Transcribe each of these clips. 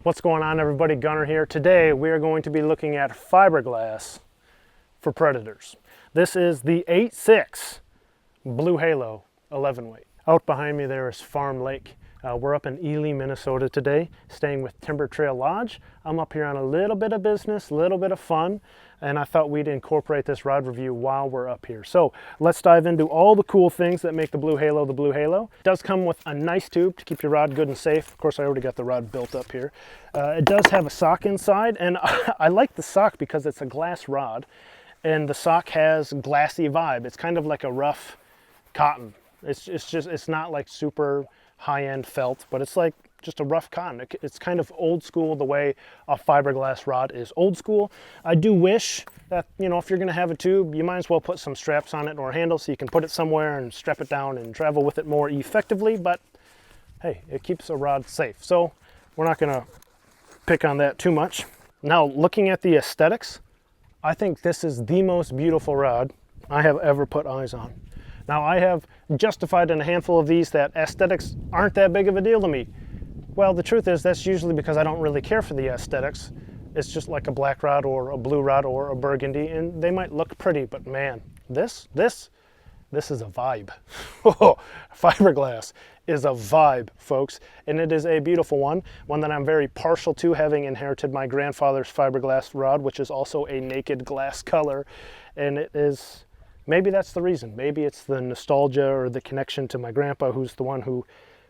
What's going on, everybody? Gunnar here. Today we are going to be looking at fiberglass for predators. This is the 8.6 Blue Halo 11 weight. Out behind me there is Farm Lake. We're up in Ely, Minnesota today, staying with Timber Trail Lodge. I'm up here on a little bit of business, a little bit of fun, and I thought we'd incorporate this rod review while we're up here. So let's dive into all the cool things that make the Blue Halo the Blue Halo. It does come with a nice tube to keep your rod good and safe. Of course, I already got the rod built up here. It does have a sock inside, and I like the sock because it's a glass rod, and the sock has glassy vibe. It's kind of like a rough cotton. It's not like super high-end felt, but it's like just a rough cotton. It's kind of old school the way a fiberglass rod is old school. I do wish that, you know, if you're going to have a tube, you might as well put some straps on it or a handle so you can put it somewhere and strap it down and travel with it more effectively, but hey, it keeps a rod safe. So we're not going to pick on that too much. Now, looking at the aesthetics, I think this is the most beautiful rod I have ever put eyes on. Now, I have justified in a handful of these that aesthetics aren't that big of a deal to me. Well, the truth is that's usually because I don't really care for the aesthetics. It's just like a black rod or a blue rod or a burgundy, and they might look pretty, but man, this is a vibe. Fiberglass is a vibe, folks, and it is a beautiful one that I'm very partial to, having inherited my grandfather's fiberglass rod, which is also a naked glass color, and it is... Maybe that's the reason. Maybe it's the nostalgia or the connection to my grandpa, who's the one who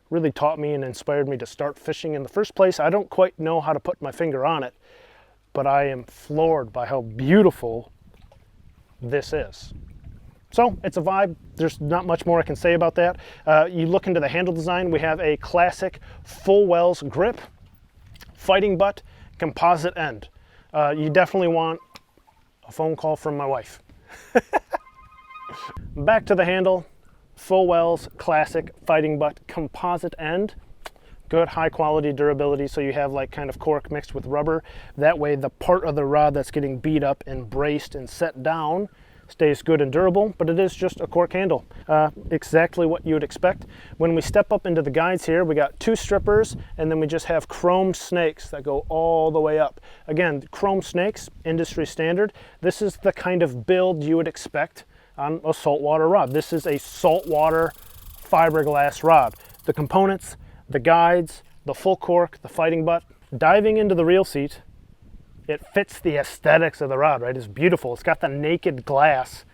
really taught me and inspired me to start fishing in the first place. I don't quite know how to put my finger on it, but I am floored by how beautiful this is. So it's a vibe. There's not much more I can say about that. You look into the handle design, we have a classic full wells grip, fighting butt, composite end. You definitely want a phone call from my wife. Back to the handle, full wells, classic fighting butt, composite end, good high quality durability, so you have like kind of cork mixed with rubber. That way the part of the rod that's getting beat up and braced and set down stays good and durable, but it is just a cork handle. Exactly what you would expect. When we step up into the guides here, we got two strippers, and then we just have chrome snakes that go all the way up. Again, chrome snakes, industry standard. This is the kind of build you would expect on a saltwater rod. This is a saltwater fiberglass rod. The components, the guides, the full cork, the fighting butt. Diving into the reel seat, it fits the aesthetics of the rod, right? It's beautiful. It's got the naked glass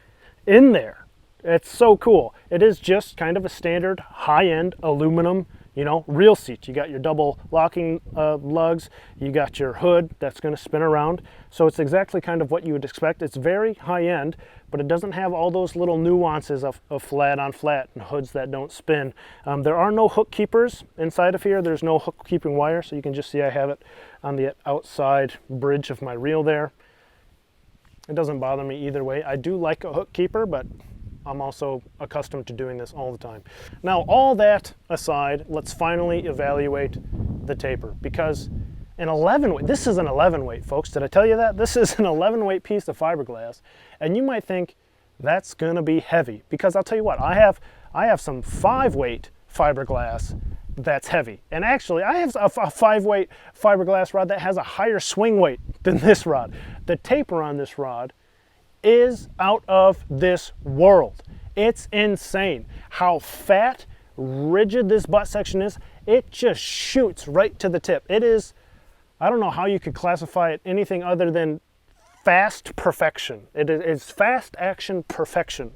in there. It's so cool. It is just kind of a standard high-end aluminum, you know, reel seat. You got your double locking lugs. You got your hood that's going to spin around. So it's exactly kind of what you would expect. It's very high-end, but it doesn't have all those little nuances of flat on flat and hoods that don't spin. There are no hook keepers inside of here. There's no hook keeping wire, so you can just see I have it on the outside bridge of my reel there. It doesn't bother me either way. I do like a hook keeper, but I'm also accustomed to doing this all the time. Now, all that aside, let's finally evaluate the taper, because an 11 weight, this is an 11 weight, folks. Did I tell you that? This is an 11 weight piece of fiberglass, and you might think that's gonna be heavy, because I'll tell you what, I have some 5 weight fiberglass that's heavy. And actually, I have a 5 weight fiberglass rod that has a higher swing weight than this rod. The taper on this rod is out of this world. It's insane how fat, rigid this butt section is. It just shoots right to the tip. It is, I don't know how you could classify it anything other than fast perfection. It is fast action perfection.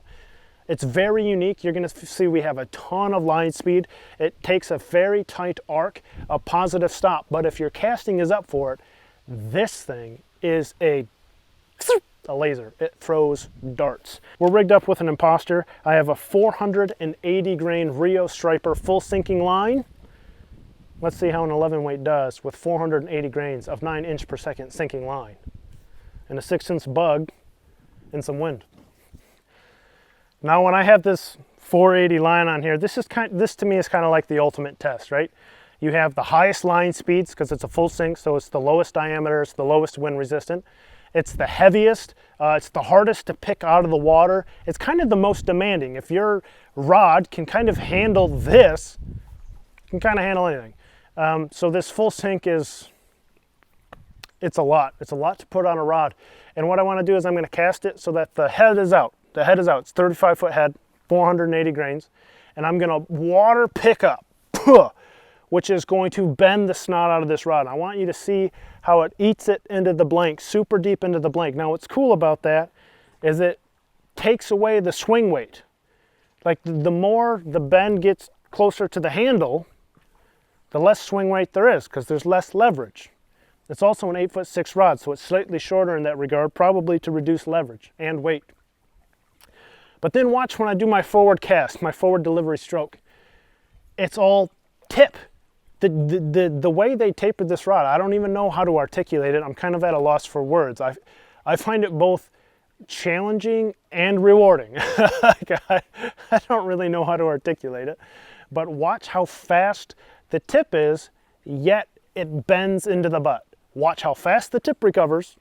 It's very unique. You're going to see we have a ton of line speed. It takes a very tight arc, a positive stop, but if your casting is up for it, this thing is a laser. It throws darts. We're rigged up with an imposter. I have a 480 grain Rio striper full sinking line. Let's see how an 11 weight does with 480 grains of 9 inch per second sinking line and a 6-inch bug and some wind. Now, when I have this 480 line on here, this to me is kind of like the ultimate test, right? You have the highest line speeds because it's a full sink, so it's the lowest diameter, it's the lowest wind resistant. It's the heaviest, it's the hardest to pick out of the water. It's kind of the most demanding. If your rod can kind of handle this, you can kind of handle anything. So this full sink is It's a lot. It's a lot to put on a rod. And what I want to do is I'm going to cast it so that the head is out. The head is out. It's 35-foot head, 480 grains. And I'm going to water pick up, which is going to bend the snot out of this rod. And I want you to see how it eats it into the blank, super deep into the blank. Now what's cool about that is it takes away the swing weight. Like the more the bend gets closer to the handle, the less swing weight there is because there's less leverage. It's also an 8'6" rod, so it's slightly shorter in that regard, probably to reduce leverage and weight. But then watch when I do my forward cast, my forward delivery stroke. It's all tip. The way they tapered this rod, I don't even know how to articulate it. I'm kind of at a loss for words. I find it both challenging and rewarding. I don't really know how to articulate it. But watch how fast the tip is, yet it bends into the butt. Watch how fast the tip recovers,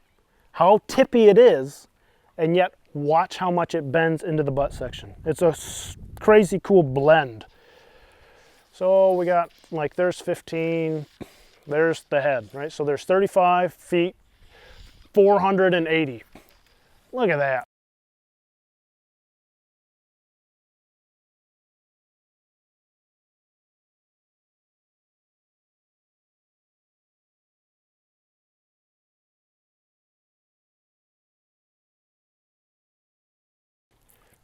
how tippy it is, and yet watch how much it bends into the butt section. It's a crazy cool blend. So we got, like, there's 15, there's the head, right? So there's 35 feet, 480. Look at that.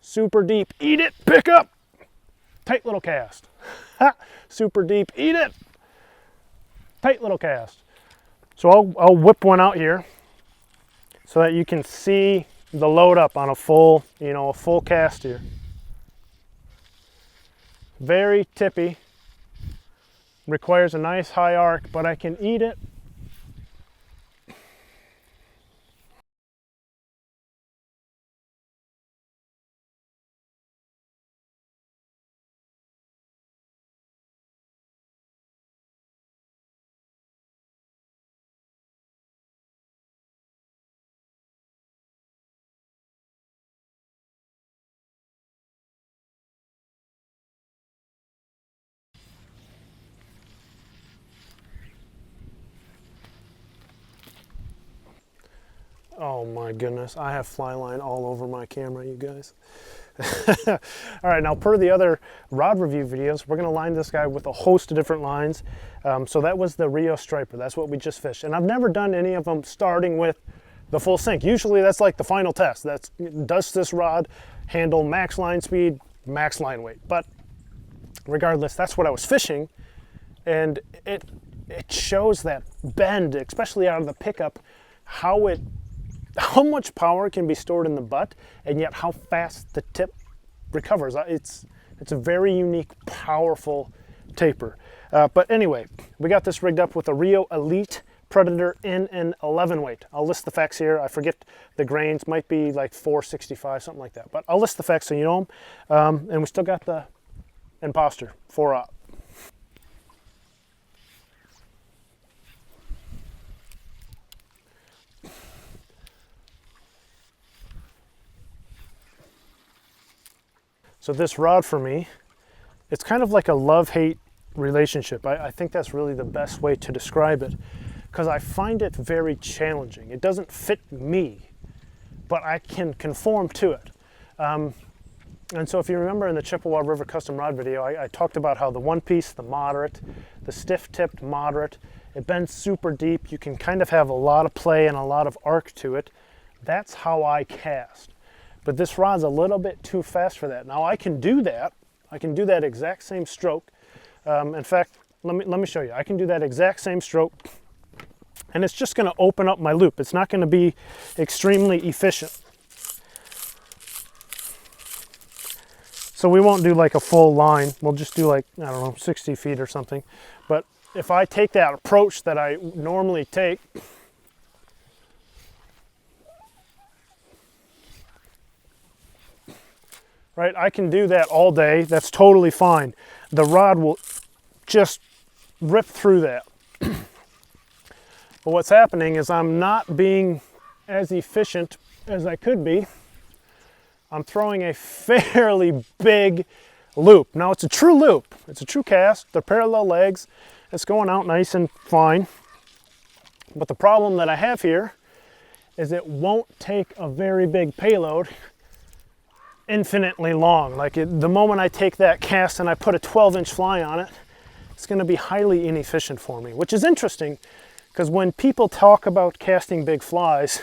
Super deep, eat it, pick up. Tight little cast. Super deep, eat it. Tight little cast. So I'll whip one out here so that you can see the load up on a full, a full cast here. Very tippy. Requires a nice high arc, but I can eat it. Oh my goodness, I have fly line all over my camera, you guys. All right, now per the other rod review videos, we're gonna line this guy with a host of different lines. So that was the Rio Striper, that's what we just fished. And I've never done any of them starting with the full sink. Usually that's like the final test. Does this rod handle max line speed, max line weight? But regardless, that's what I was fishing. And it shows that bend, especially out of the pickup, how much power can be stored in the butt, and yet how fast the tip recovers. It's a very unique, powerful taper. But anyway, we got this rigged up with a Rio Elite Predator in an 11 weight. I'll list the facts here. I forget the grains, might be like 465, something like that. But I'll list the facts so you know them. And we still got the Imposter 4-aught. So this rod for me, it's kind of like a love-hate relationship. I think that's really the best way to describe it, because I find it very challenging. It doesn't fit me, but I can conform to it. And so if you remember in the Chippewa River custom rod video, I talked about how the one piece, the moderate, the stiff-tipped moderate, it bends super deep. You can kind of have a lot of play and a lot of arc to it. That's how I cast. But this rod's a little bit too fast for that. Now I can do that. I can do that exact same stroke. In fact, let me show you. I can do that exact same stroke, and it's just going to open up my loop. It's not going to be extremely efficient. So we won't do like a full line. We'll just do like, I don't know, 60 feet or something. But if I take that approach that I normally take, right, I can do that all day. That's totally fine. The rod will just rip through that. But what's happening is I'm not being as efficient as I could be. I'm throwing a fairly big loop. Now it's a true loop. It's a true cast. They're parallel legs. It's going out nice and fine. But the problem that I have here is it won't take a very big payload infinitely long. Like the moment I take that cast and I put a 12-inch fly on it, it's going to be highly inefficient for me, which is interesting because when people talk about casting big flies,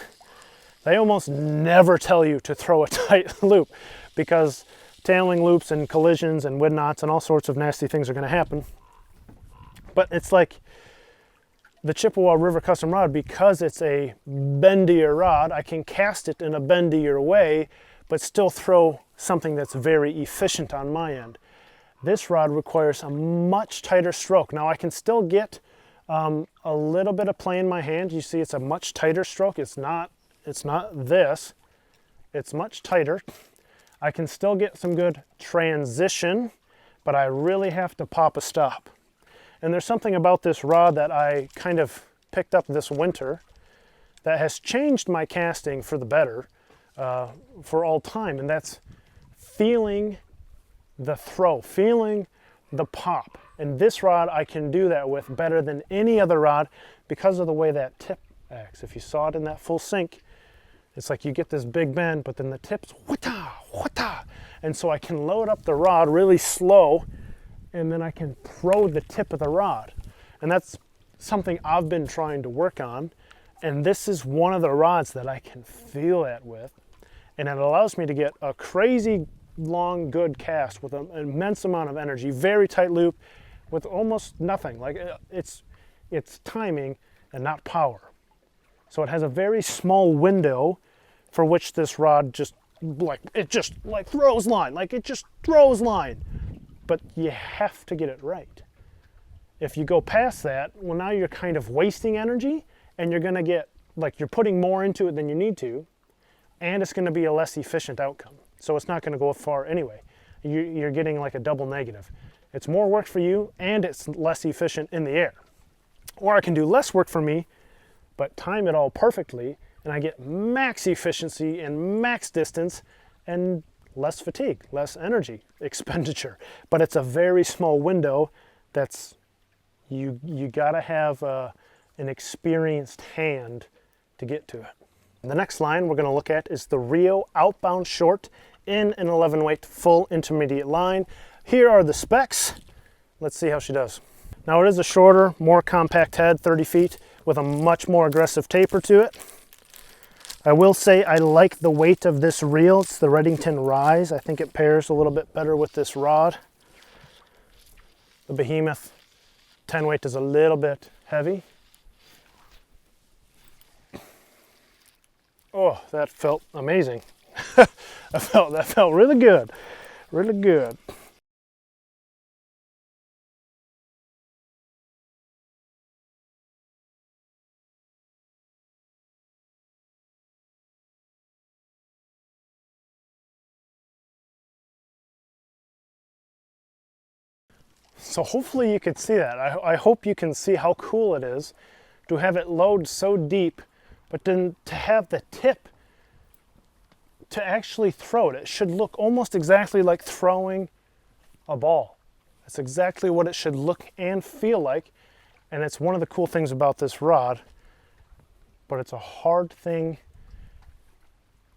they almost never tell you to throw a tight loop because tailing loops and collisions and wood knots and all sorts of nasty things are going to happen. But it's like the Chippewa River Custom Rod, because it's a bendier rod, I can cast it in a bendier way but still throw something that's very efficient on my end. This rod requires a much tighter stroke. Now I can still get a little bit of play in my hand. You see it's a much tighter stroke. It's not this. It's much tighter. I can still get some good transition, but I really have to pop a stop. And there's something about this rod that I kind of picked up this winter that has changed my casting for the better for all time, and that's feeling the throw, feeling the pop. And this rod I can do that with better than any other rod because of the way that tip acts. If you saw it in that full sink, it's like you get this big bend, but then the tip's whata, whata. And so I can load up the rod really slow, and then I can throw the tip of the rod. And that's something I've been trying to work on. And this is one of the rods that I can feel that with. And it allows me to get a crazy long, good cast with an immense amount of energy, very tight loop with almost nothing. Like it's timing and not power. So it has a very small window for which this rod just throws line. Like it just throws line. But you have to get it right. If you go past that, well, now you're kind of wasting energy and you're gonna get, like you're putting more into it than you need to, and it's gonna be a less efficient outcome. So it's not gonna go far anyway. You're getting like a double negative. It's more work for you and it's less efficient in the air. Or I can do less work for me, but time it all perfectly, and I get max efficiency and max distance and less fatigue, less energy expenditure. But it's a very small window that's, you gotta have an experienced hand to get to it. The next line we're going to look at is the Rio Outbound Short in an 11 weight full intermediate line. Here are the specs. Let's see how she does. Now it is a shorter, more compact head, 30 feet, with a much more aggressive taper to it. I will say I like the weight of this reel. It's the Redington Rise. I think it pairs a little bit better with this rod. The Behemoth 10 weight is a little bit heavy. Oh, that felt amazing. That felt really good, really good. So hopefully you could see that. I hope you can see how cool it is to have it load so deep, but then to have the tip to actually throw it. It should look almost exactly like throwing a ball. That's exactly what it should look and feel like. And it's one of the cool things about this rod, but it's a hard thing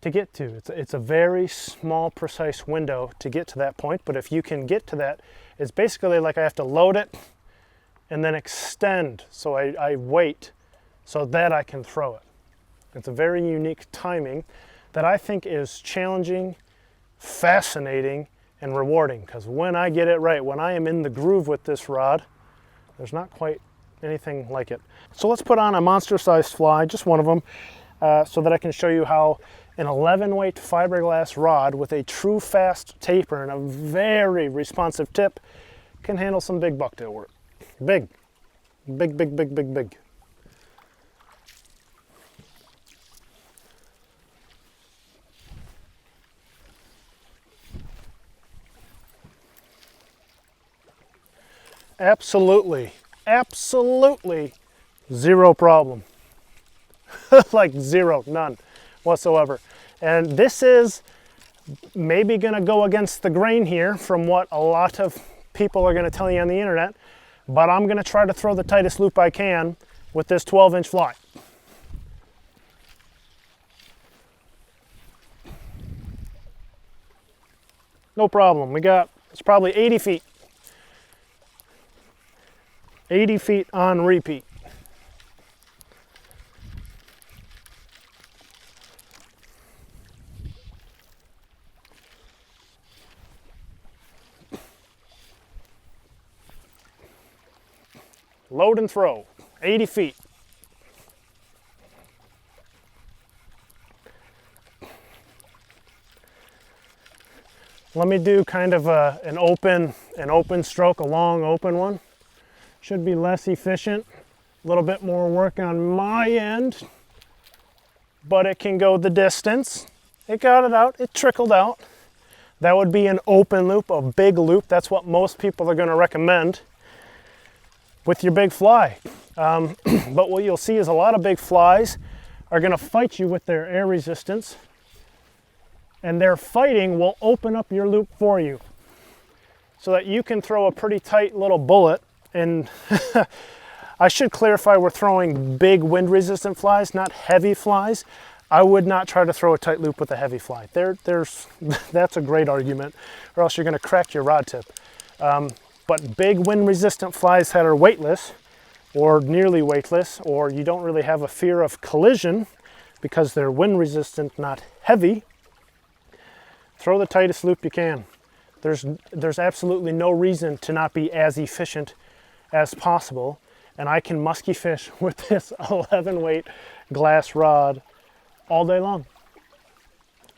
to get to. It's a very small, precise window to get to that point, but if you can get to that, it's basically like I have to load it and then extend, so I wait so that I can throw it. It's a very unique timing that I think is challenging, fascinating, and rewarding, because when I get it right, when I am in the groove with this rod, there's not quite anything like it. So let's put on a monster-sized fly, just one of them, so that I can show you how an 11 weight fiberglass rod with a true fast taper and a very responsive tip can handle some big bucktail work. Big, big, big, big, big, big. Absolutely, absolutely zero problem. Like zero, none whatsoever. And this is maybe gonna go against the grain here from what a lot of people are gonna tell you on the internet, but I'm gonna try to throw the tightest loop I can with this 12-inch fly. No problem. It's probably 80 feet. 80 feet on repeat. Load and throw, 80 feet. Let me do kind of an open stroke, a long open one. Should be less efficient, a little bit more work on my end, but it can go the distance. It got it out, it trickled out. That would be an open loop, a big loop. That's what most people are gonna recommend with your big fly. But what you'll see is a lot of big flies are gonna fight you with their air resistance, and their fighting will open up your loop for you so that you can throw a pretty tight little bullet. And I should clarify, we're throwing big wind resistant flies, not heavy flies. I would not try to throw a tight loop with a heavy fly. That's a great argument, or else you're gonna crack your rod tip. But big wind resistant flies that are weightless or nearly weightless, or you don't really have a fear of collision because they're wind resistant, not heavy, throw the tightest loop you can. There's absolutely no reason to not be as efficient as possible. And I can musky fish with this 11 weight glass rod all day long.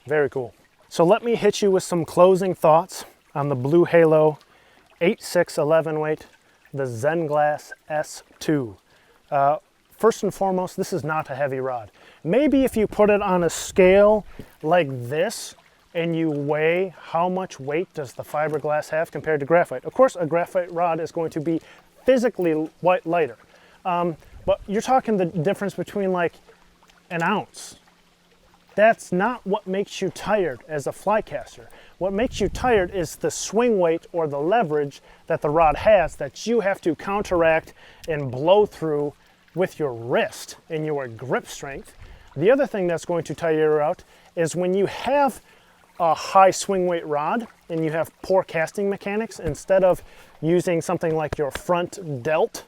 Very cool. So let me hit you with some closing thoughts on the Blue Halo 8.6 11 weight, the Zenglass S2. First and foremost, this is not a heavy rod. Maybe if you put it on a scale like this and you weigh how much weight does the fiberglass have compared to graphite. Of course, a graphite rod is going to be physically lighter. But you're talking the difference between like an ounce. That's not what makes you tired as a fly caster. What makes you tired is the swing weight or the leverage that the rod has that you have to counteract and blow through with your wrist and your grip strength. The other thing that's going to tire you out is when you have a high swing weight rod and you have poor casting mechanics, instead of using something like your front delt,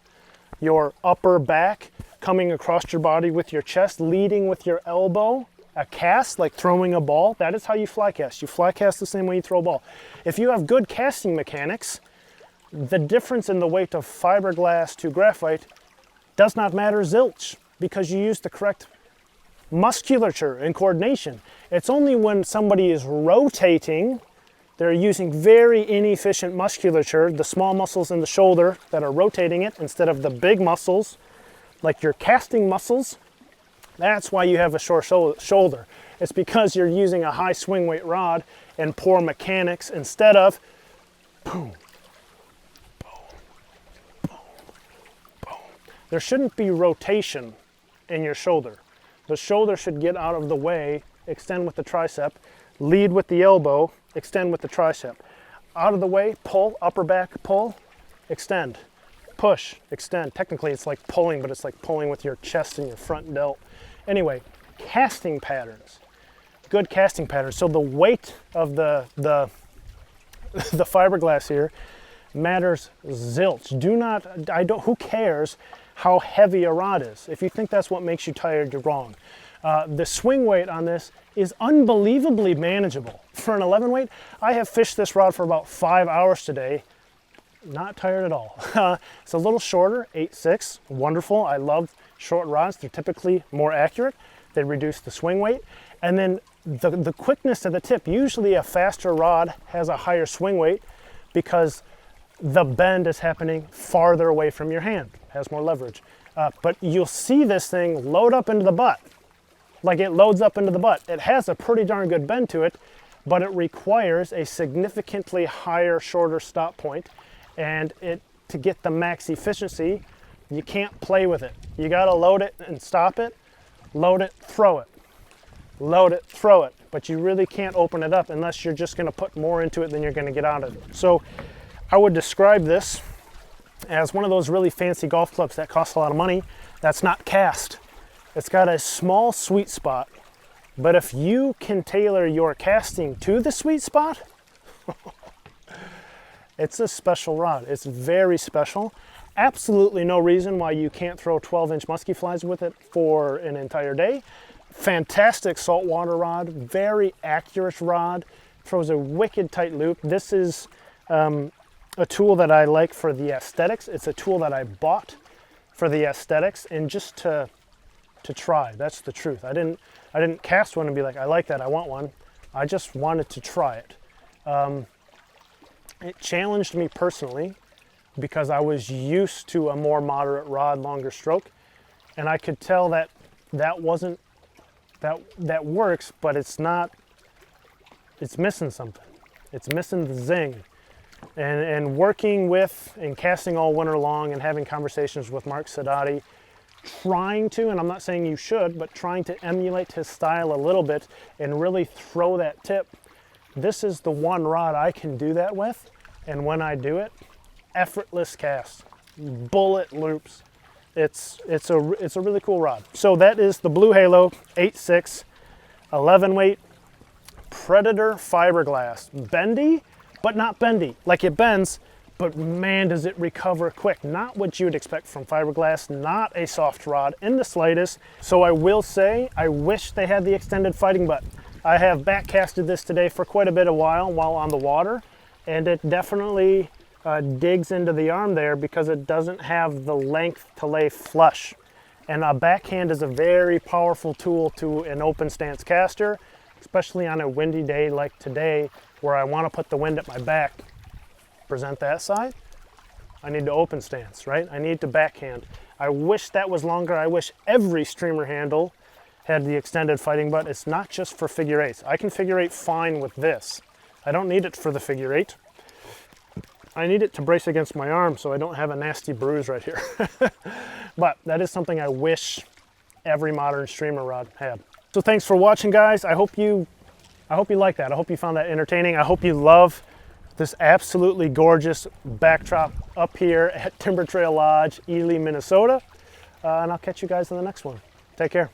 your upper back coming across your body with your chest, leading with your elbow, a cast like throwing a ball, that is how you fly cast. You fly cast the same way you throw a ball. If you have good casting mechanics, the difference in the weight of fiberglass to graphite does not matter zilch, because you use the correct musculature and coordination. It's only when somebody is rotating, they're using very inefficient musculature, the small muscles in the shoulder that are rotating it instead of the big muscles, like your casting muscles. That's why you have a short shoulder. It's because you're using a high swing weight rod and poor mechanics instead of boom, boom, boom, boom. There shouldn't be rotation in your shoulder. The shoulder should get out of the way, extend with the tricep, lead with the elbow, extend with the tricep. Out of the way, pull, upper back pull, extend, push, extend. Technically it's like pulling, but it's like pulling with your chest and your front delt. Anyway, casting patterns, good casting patterns. So the weight of the fiberglass here matters zilch. Who cares how heavy a rod is? If you think that's what makes you tired, you're wrong. The swing weight on this is unbelievably manageable. For an 11 weight, I have fished this rod for about 5 hours today. Not tired at all. It's a little shorter, 8.6, wonderful. I love short rods. They're typically more accurate. They reduce the swing weight. And then the quickness of the tip. Usually a faster rod has a higher swing weight because the bend is happening farther away from your hand, has more leverage. But you'll see this thing load up into the butt. Like it loads up into the butt. It has a pretty darn good bend to it, but it requires a significantly higher, shorter stop point. And to get the max efficiency, you can't play with it. You gotta load it and stop it, load it, throw it, load it, throw it. But you really can't open it up unless you're just gonna put more into it than you're gonna get out of it. So I would describe this as one of those really fancy golf clubs that cost a lot of money That's not cast. It's got a small sweet spot, but if you can tailor your casting to the sweet spot, it's a special rod. It's very special. Absolutely no reason why you can't throw 12-inch musky flies with it for an entire day. Fantastic saltwater rod, very accurate rod, throws a wicked tight loop. This is a tool that I like for the aesthetics. It's a tool that I bought for the aesthetics and just to try. That's the truth. I didn't cast one and be like, I like that, I want one. I just wanted to try it. It challenged me personally because I was used to a more moderate rod, longer stroke, and I could tell that wasn't that works, but it's not. It's missing something. It's missing the zing. And working with and casting all winter long and having conversations with Mark Sadati, trying to, and I'm not saying you should, but trying to emulate his style a little bit and really throw that tip. This is the one rod I can do that with, and when I do it, effortless cast, bullet loops. It's a really cool rod. So that is the Blue Halo 8.6 11 weight Predator fiberglass. Bendy, but not bendy. Like it bends, but man, does it recover quick. Not what you would expect from fiberglass, not a soft rod in the slightest. So I will say, I wish they had the extended fighting butt. I have backcasted this today for quite a bit of while on the water, and it definitely digs into the arm there because it doesn't have the length to lay flush. And a backhand is a very powerful tool to an open stance caster, especially on a windy day like today where I want to put the wind at my back. Present that side, I need to open stance, right? I need to backhand. I wish that was longer. I wish every streamer handle had the extended fighting butt. It's not just for figure eights. I can figure eight fine with this. I don't need it for the figure eight. I need it to brace against my arm so I don't have a nasty bruise right here. But that is something I wish every modern streamer rod had. So thanks for watching, guys. I hope you like that. I hope you found that entertaining. I hope you love this absolutely gorgeous backdrop up here at Timber Trail Lodge, Ely, Minnesota. And I'll catch you guys in the next one. Take care.